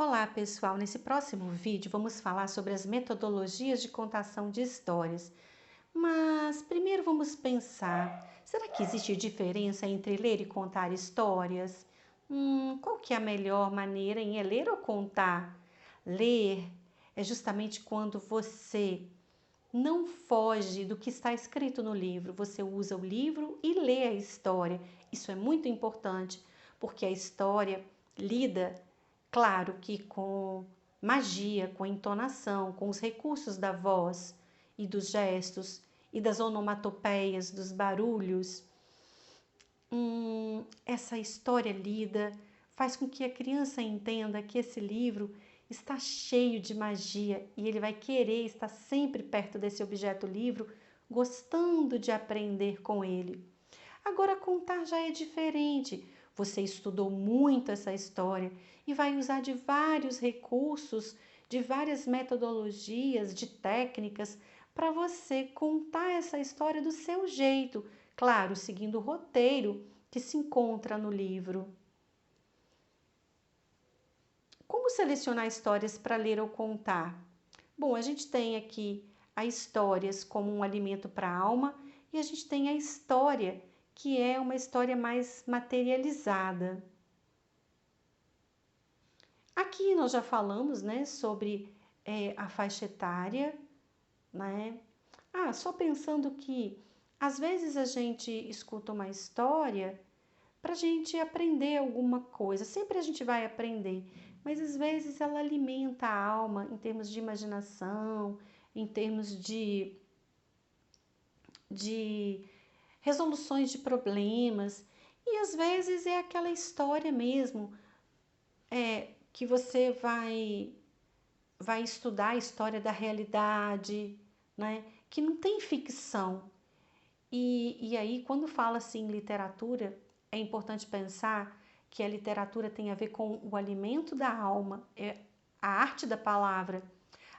Olá, pessoal! Nesse próximo vídeo vamos falar sobre as metodologias de contação de histórias. Mas primeiro vamos pensar, será que existe diferença entre ler e contar histórias? Qual que é a melhor maneira em ler ou contar? Ler é justamente quando você não foge do que está escrito no livro, você usa o livro e lê a história. Isso é muito importante, porque a história lida, claro que com magia, com entonação, com os recursos da voz e dos gestos e das onomatopeias, dos barulhos. Essa história lida faz com que a criança entenda que esse livro está cheio de magia e ele vai querer estar sempre perto desse objeto livro, gostando de aprender com ele. Agora, contar já é diferente. Você estudou muito essa história e vai usar de vários recursos, de várias metodologias, de técnicas, para você contar essa história do seu jeito, claro, seguindo o roteiro que se encontra no livro. Como selecionar histórias para ler ou contar? Bom, a gente tem aqui as histórias como um alimento para a alma e a gente tem a história que é uma história mais materializada. Aqui nós já falamos, né, sobre a faixa etária, né? Só pensando que às vezes a gente escuta uma história para a gente aprender alguma coisa. Sempre a gente vai aprender, mas às vezes ela alimenta a alma em termos de imaginação, em termos de resoluções de problemas. E às vezes é aquela história mesmo, que você vai estudar a história da realidade, né? Que não tem ficção. E aí, quando fala-se em literatura, é importante pensar que a literatura tem a ver com o alimento da alma, é a arte da palavra.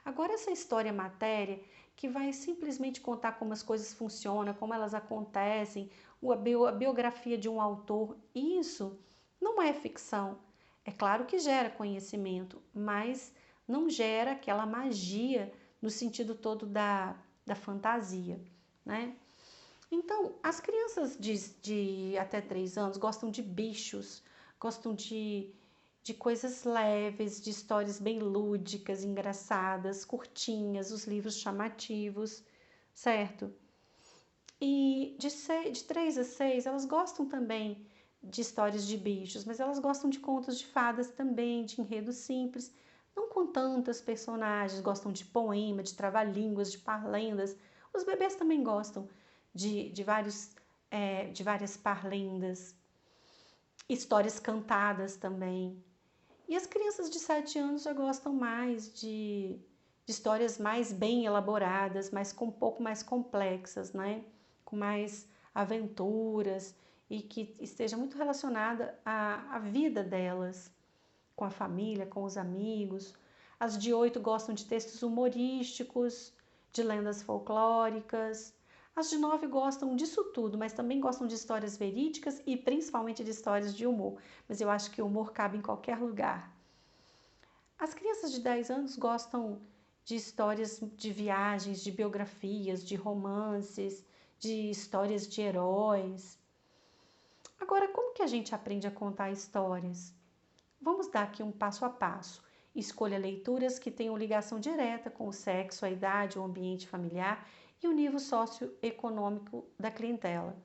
Agora, essa história matéria, que vai simplesmente contar como as coisas funcionam, como elas acontecem, a biografia de um autor, isso não é ficção. É claro que gera conhecimento, mas não gera aquela magia no sentido todo da fantasia, né? Então, as crianças de até 3 anos gostam de bichos, gostam de coisas leves, de histórias bem lúdicas, engraçadas, curtinhas, os livros chamativos, certo? E de 3 a 6, elas gostam também de histórias de bichos, mas elas gostam de contos de fadas também, de enredos simples, não com tantas personagens, gostam de poema, de trava-línguas, de parlendas. Os bebês também gostam de várias parlendas, histórias cantadas também. E as crianças de 7 anos já gostam mais de histórias mais bem elaboradas, mas um pouco mais complexas, né? Com mais aventuras e que esteja muito relacionada à vida delas, com a família, com os amigos. As de 8 gostam de textos humorísticos, de lendas folclóricas. As de 9 gostam disso tudo, mas também gostam de histórias verídicas e principalmente de histórias de humor. Mas eu acho que o humor cabe em qualquer lugar. As crianças de 10 anos gostam de histórias de viagens, de biografias, de romances, de histórias de heróis. Agora, como que a gente aprende a contar histórias? Vamos dar aqui um passo a passo. Escolha leituras que tenham ligação direta com o sexo, a idade, o ambiente familiar e o nível socioeconômico da clientela.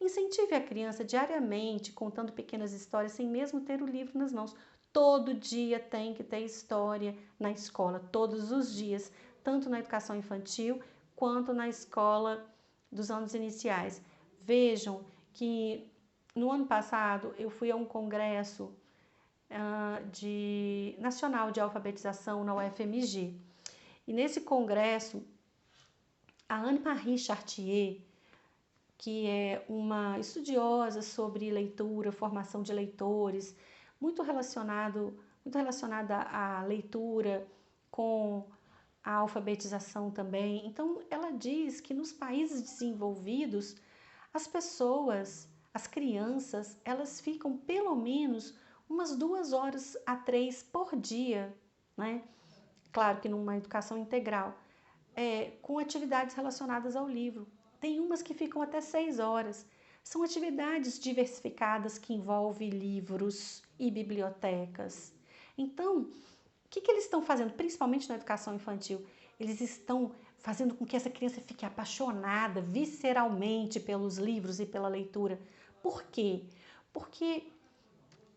Incentive a criança diariamente contando pequenas histórias sem mesmo ter o livro nas mãos. Todo dia tem que ter história na escola, todos os dias, tanto na educação infantil quanto na escola dos anos iniciais. Vejam que no ano passado eu fui a um congresso nacional de alfabetização na UFMG. E nesse congresso, a Anne-Marie Chartier, que é uma estudiosa sobre leitura, formação de leitores, muito relacionada à leitura com a alfabetização também. Então, ela diz que nos países desenvolvidos, as pessoas, as crianças, elas ficam pelo menos umas 2 horas a 3 por dia, né? Claro que numa educação integral, com atividades relacionadas ao livro. Tem umas que ficam até 6 horas. São atividades diversificadas que envolvem livros e bibliotecas. Então, o que eles estão fazendo, principalmente na educação infantil? Eles estão fazendo com que essa criança fique apaixonada visceralmente pelos livros e pela leitura. Por quê? Porque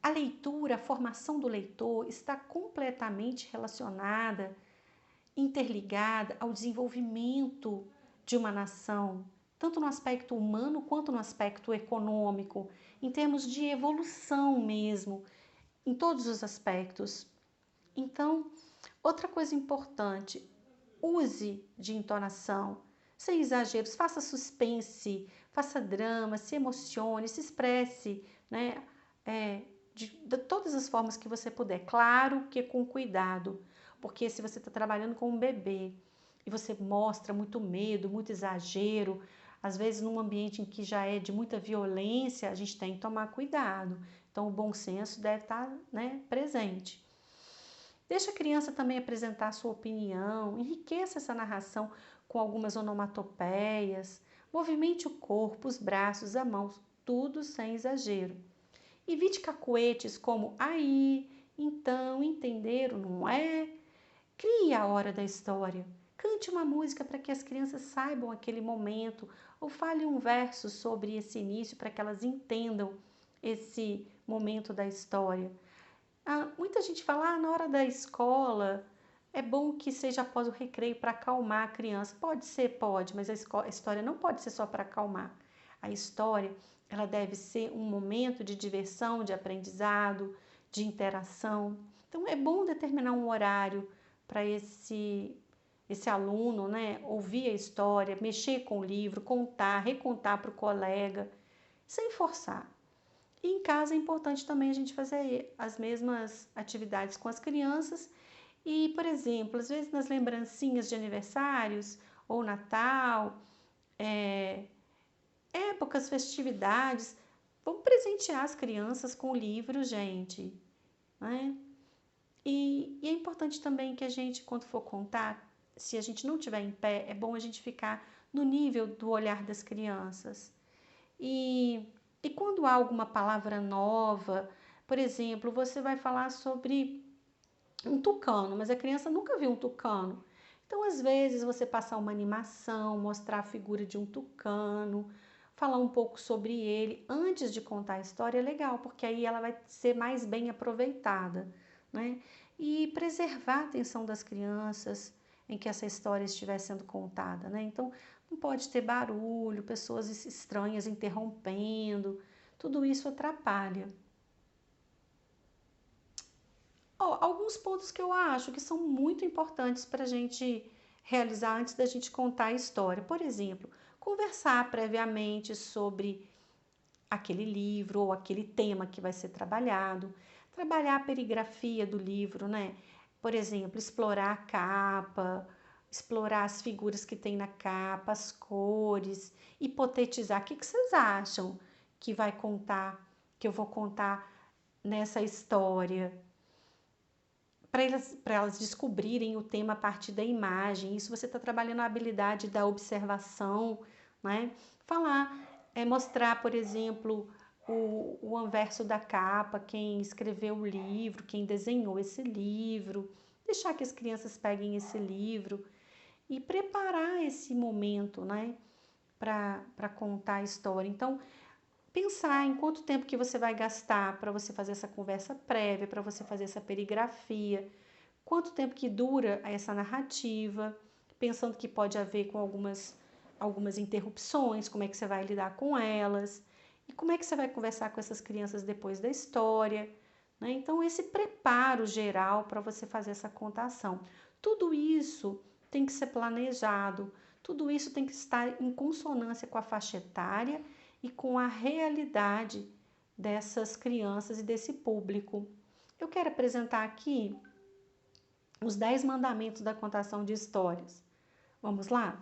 a leitura, a formação do leitor está completamente relacionada, interligada ao desenvolvimento de uma nação, tanto no aspecto humano quanto no aspecto econômico, em termos de evolução mesmo, em todos os aspectos. Então, outra coisa importante, use de entonação, sem exageros, faça suspense, faça drama, se emocione, se expresse, né? De todas as formas que você puder. Claro que com cuidado, porque se você está trabalhando com um bebê e você mostra muito medo, muito exagero, às vezes num ambiente em que já é de muita violência, a gente tem que tomar cuidado. Então, o bom senso deve estar, né, presente. Deixa a criança também apresentar a sua opinião, enriqueça essa narração com algumas onomatopeias, movimente o corpo, os braços, a mão, tudo sem exagero. Evite cacuetes como aí, então, entenderam, não é? Crie a hora da história. Cante uma música para que as crianças saibam aquele momento, ou fale um verso sobre esse início para que elas entendam esse momento da história. Muita gente fala, na hora da escola, é bom que seja após o recreio para acalmar a criança. Pode ser, pode, mas a história não pode ser só para acalmar. A história, ela deve ser um momento de diversão, de aprendizado, de interação. Então, é bom determinar um horário para esse aluno, né, ouvir a história, mexer com o livro, contar, recontar para o colega, sem forçar. E em casa é importante também a gente fazer as mesmas atividades com as crianças. E, por exemplo, às vezes nas lembrancinhas de aniversários ou Natal, épocas, festividades, vamos presentear as crianças com livros, gente, né? E é importante também que a gente, quando for contar, se a gente não estiver em pé, é bom a gente ficar no nível do olhar das crianças. E quando há alguma palavra nova, por exemplo, você vai falar sobre um tucano, mas a criança nunca viu um tucano. Então, às vezes, você passar uma animação, mostrar a figura de um tucano, falar um pouco sobre ele antes de contar a história é legal, porque aí ela vai ser mais bem aproveitada, né? E preservar a atenção das crianças em que essa história estiver sendo contada, né? Então, não pode ter barulho, pessoas estranhas interrompendo, tudo isso atrapalha. Alguns pontos que eu acho que são muito importantes para a gente realizar antes da gente contar a história. Por exemplo, conversar previamente sobre aquele livro ou aquele tema que vai ser trabalhado, trabalhar a perigrafia do livro, né? Por exemplo, explorar a capa, explorar as figuras que tem na capa, as cores, hipotetizar. O que vocês acham que vai contar, que eu vou contar nessa história? Para elas descobrirem o tema a partir da imagem. Isso você está trabalhando a habilidade da observação, né? Falar, mostrar, por exemplo, o anverso da capa, quem escreveu o livro, quem desenhou esse livro, deixar que as crianças peguem esse livro e preparar esse momento, né, para contar a história. Então, pensar em quanto tempo que você vai gastar para você fazer essa conversa prévia, para você fazer essa perigrafia, quanto tempo que dura essa narrativa, pensando que pode haver com algumas interrupções, como é que você vai lidar com elas, e como é que você vai conversar com essas crianças depois da história, né? Então, esse preparo geral para você fazer essa contação. Tudo isso tem que ser planejado, tudo isso tem que estar em consonância com a faixa etária e com a realidade dessas crianças e desse público. Eu quero apresentar aqui os 10 mandamentos da contação de histórias. Vamos lá?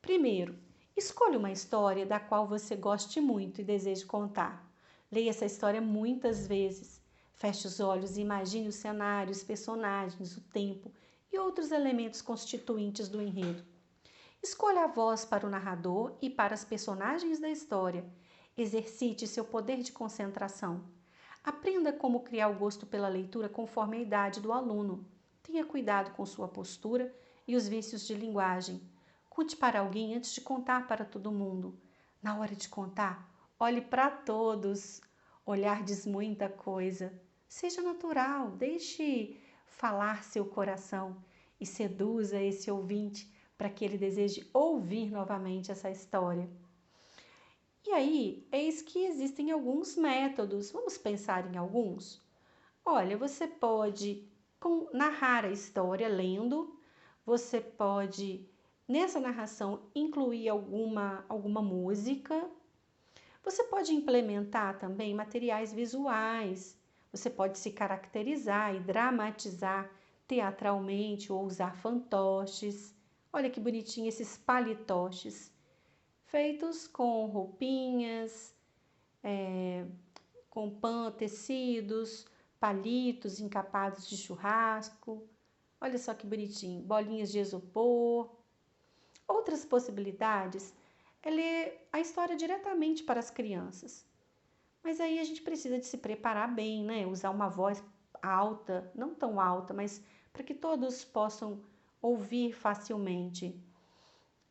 Primeiro, escolha uma história da qual você goste muito e deseje contar. Leia essa história muitas vezes. Feche os olhos e imagine o cenário, os personagens, o tempo e outros elementos constituintes do enredo. Escolha a voz para o narrador e para as personagens da história. Exercite seu poder de concentração. Aprenda como criar o gosto pela leitura conforme a idade do aluno. Tenha cuidado com sua postura e os vícios de linguagem. Conte para alguém antes de contar para todo mundo. Na hora de contar, olhe para todos. Olhar diz muita coisa. Seja natural, deixe falar seu coração e seduza esse ouvinte para que ele deseje ouvir novamente essa história. E aí, eis que existem alguns métodos. Vamos pensar em alguns? Olha, você pode narrar a história lendo, você pode, nessa narração, incluir alguma música, você pode implementar também materiais visuais, você pode se caracterizar e dramatizar teatralmente ou usar fantoches. Olha que bonitinho esses palitoches, feitos com roupinhas, com tecidos, palitos encapados de churrasco. Olha só que bonitinho, bolinhas de isopor. Outras possibilidades é ler a história diretamente para as crianças. Mas aí a gente precisa de se preparar bem, né? Usar uma voz alta, não tão alta, mas para que todos possam ouvir facilmente.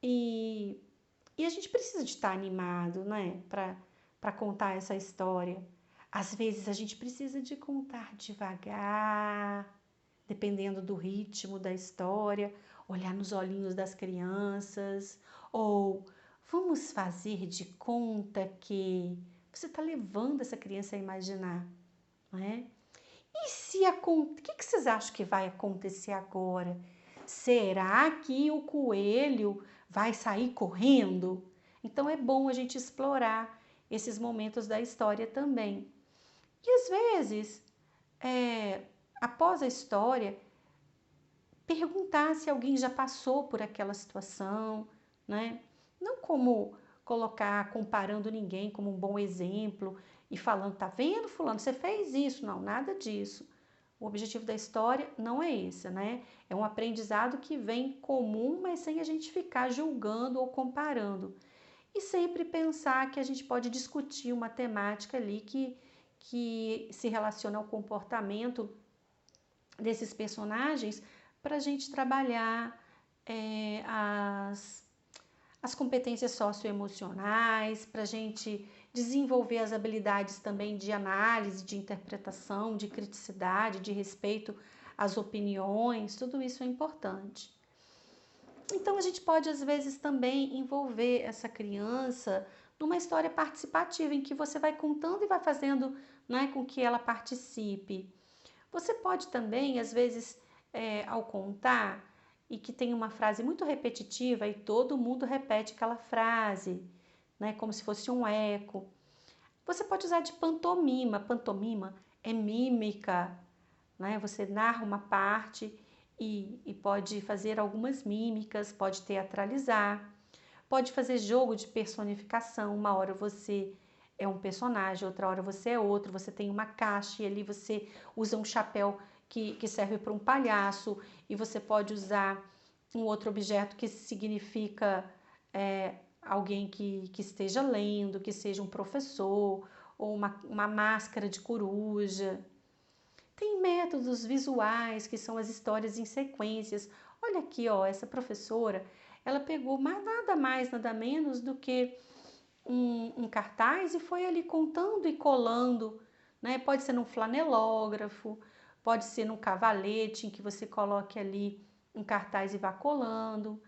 E a gente precisa de estar animado, né? Para contar essa história. Às vezes a gente precisa de contar devagar, dependendo do ritmo da história, olhar nos olhinhos das crianças, ou vamos fazer de conta que você está levando essa criança a imaginar, não é? E se o que vocês acham que vai acontecer agora? Será que o coelho vai sair correndo? Então é bom a gente explorar esses momentos da história também. E às vezes, após a história, perguntar se alguém já passou por aquela situação, né? Não como colocar comparando ninguém como um bom exemplo e falando, tá vendo, fulano, você fez isso. Não, nada disso. O objetivo da história não é esse, né? É um aprendizado que vem comum, mas sem a gente ficar julgando ou comparando. E sempre pensar que a gente pode discutir uma temática ali que se relaciona ao comportamento desses personagens para a gente trabalhar as competências socioemocionais, para a gente desenvolver as habilidades também de análise, de interpretação, de criticidade, de respeito às opiniões, tudo isso é importante. Então a gente pode às vezes também envolver essa criança numa história participativa em que você vai contando e vai fazendo, né, com que ela participe. Você pode também, às vezes, ao contar, e que tem uma frase muito repetitiva e todo mundo repete aquela frase, né, como se fosse um eco. Você pode usar de pantomima. Pantomima é mímica, né? Você narra uma parte e pode fazer algumas mímicas, pode teatralizar, pode fazer jogo de personificação. Uma hora você é um personagem, outra hora você é outro, você tem uma caixa e ali você usa um chapéu que serve para um palhaço, e você pode usar um outro objeto que significa alguém que esteja lendo, que seja um professor, ou uma máscara de coruja. Tem métodos visuais, que são as histórias em sequências. Olha aqui, ó, essa professora, ela pegou nada mais, nada menos do que um cartaz e foi ali contando e colando, né? Pode ser num flanelógrafo, pode ser num cavalete em que você coloque ali um cartaz e vá colando.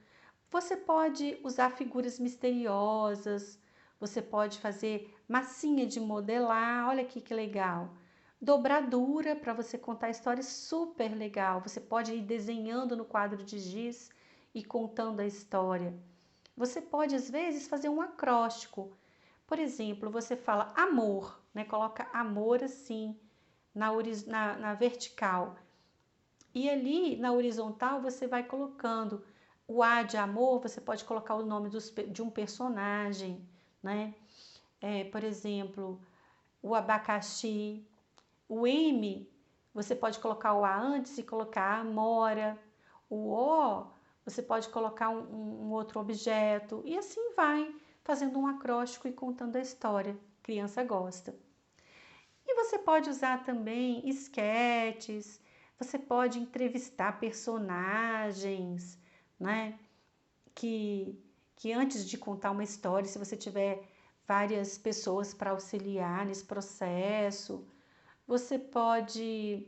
Você pode usar figuras misteriosas, você pode fazer massinha de modelar, olha aqui que legal. Dobradura para você contar a história, super legal. Você pode ir desenhando no quadro de giz e contando a história. Você pode, às vezes, fazer um acróstico. Por exemplo, você fala amor, né? Coloca amor assim na vertical. E ali na horizontal você vai colocando o A de amor, você pode colocar o nome de um personagem, né? Por exemplo, o abacaxi. O M, você pode colocar o A antes e colocar a amora. O O, você pode colocar um outro objeto. E assim vai, fazendo um acróstico e contando a história. A criança gosta. E você pode usar também esquetes, você pode entrevistar personagens, né? Que, que antes de contar uma história, se você tiver várias pessoas para auxiliar nesse processo, você pode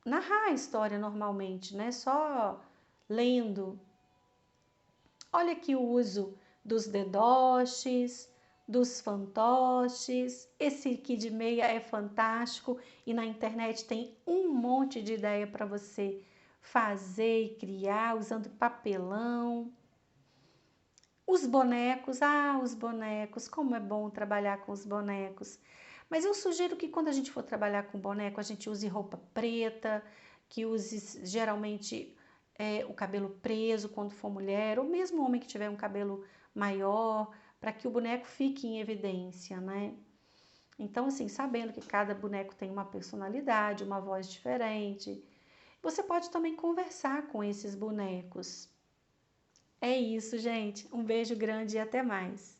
narrar a história normalmente, né? Só lendo. Olha aqui o uso dos dedoches, dos fantoches. Esse aqui de meia é fantástico e na internet tem um monte de ideia para você fazer e criar usando papelão. Os bonecos, como é bom trabalhar com os bonecos. Mas eu sugiro que quando a gente for trabalhar com boneco, a gente use roupa preta, que use geralmente o cabelo preso quando for mulher, ou mesmo homem que tiver um cabelo maior, para que o boneco fique em evidência, né? Então, assim, sabendo que cada boneco tem uma personalidade, uma voz diferente, você pode também conversar com esses bonecos. É isso, gente. Um beijo grande e até mais.